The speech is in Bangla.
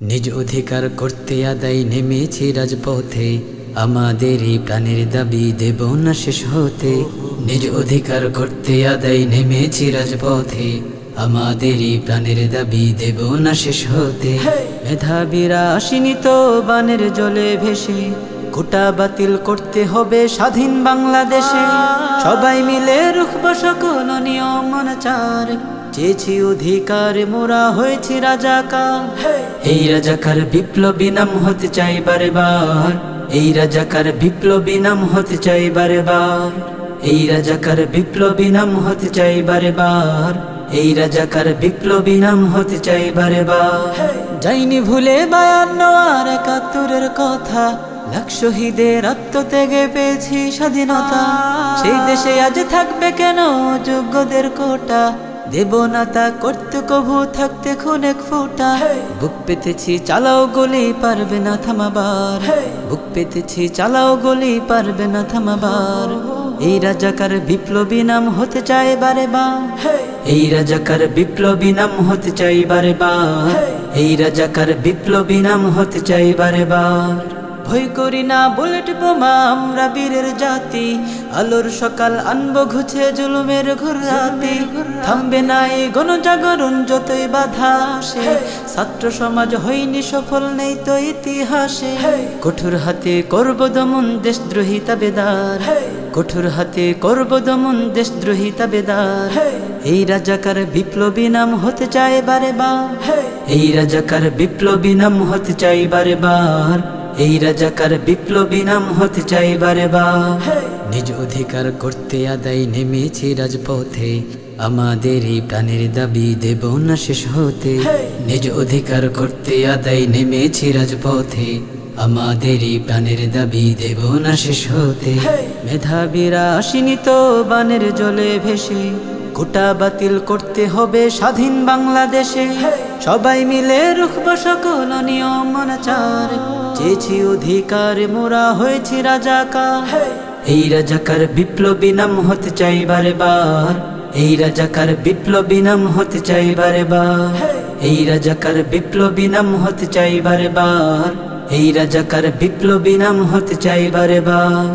নিজ অধিকার করতে আদায় নেমেছি রাজপথে, আমাদেরই প্রাণের দাবি দেব না শেষ হতে। নিজ অধিকার করতে আদায় নেমেছি রাজপথে, আমাদেরই প্রাণের দাবি দেব না শেষ হতে। মেধাবীরা আসেনি তো বানের জলে ভেসে, কোটা বাতিল করতে হবে স্বাধীন বাংলাদেশে। সবাই মিলে রুখব সকল নিয়ম অনাচার, চেয়েছি অধিকার মোরা হয়েছি রাজাকার। এই রাজাকার বিপ্লবী নাম হতে চাই বারে বার, এই রাজাকার বিপ্লবী নাম হতে চাই বারে বার। এই রাজাকার বিপ্লবী নাম হতে চাই বারে বার, এই রাজাকার বিপ্লবী নাম হতে চাই বারে বার। যাইনি ভুলে 52 আর 71-এর কথা, লাখ শহীদের আত্মত্যাগে পেয়েছি স্বাধীনতা। সেই দেশে আজ থাকবে কেন যোগ্যদের কোটা, দেব না তা করতে কভু থাকতে খুন এক ফোঁটা। বুক পেতেছি চালাও গলি পারবে না থামাবার, বুক পেতেছি চালাও গলি পারবে না থামাবার। এই রাজাকার বিপ্লবী নাম হতে চাই বারে বার, এই রাজাকার বিপ্লবী নাম হতে চাই বারে বার। এই রাজাকার বিপ্লবী নাম হতে চাই বারে বার। ভয় করি না বুলেট বোমা আমরা বীরের জাতি, আলোর সকাল আনবো ঘুছে জুলুমের ঘোর রাতি। থামবে না এই গণজাগরণ যতই বাধা আসে, ছাত্র সমাজ হয়নি সফল নেই তো ইতিহাসে। কঠোর হাতে করব দমন দেশদ্রোহী তাবেদার, কঠোর হাতে করব দমন দেশদ্রোহী তাবেদার। এই রাজাকার বিপ্লবী নাম হতে চাই বারে বার, এই রাজাকার বিপ্লবী নাম হতে চাই বারে বার। এই রাজাকার বিপ্লবী নাম হতে চাই বারে বার। নিজ অধিকার করতে আদায় নেমেছি রাজপথে, আমাদেরই প্রাণের দাবি দেব না শেষ হতে। নিজ অধিকার করতে আদায় নেমেছি রাজপথে, আমাদেরই প্রাণের দাবি দেব না শেষ হতে। মেধাবীরা আসেনি তো বানের জলে ভেসে, কোটা বাতিল করতে হবে স্বাধীন বাংলাদেশে। সবাই মিলে রুখব সকল নিয়ম অনাচার, চেয়েছি অধিকার মোরা হয়েছি রাজাকার। এই রাজাকার বিপ্লবী নাম হতে চাই বারে বার, এই রাজাকার বিপ্লবী নাম হতে চাই বারে বার। এই রাজাকার বিপ্লবী নাম হতে চাই বারে বার, এই রাজাকার বিপ্লবী নাম হতে চাই বারে বার।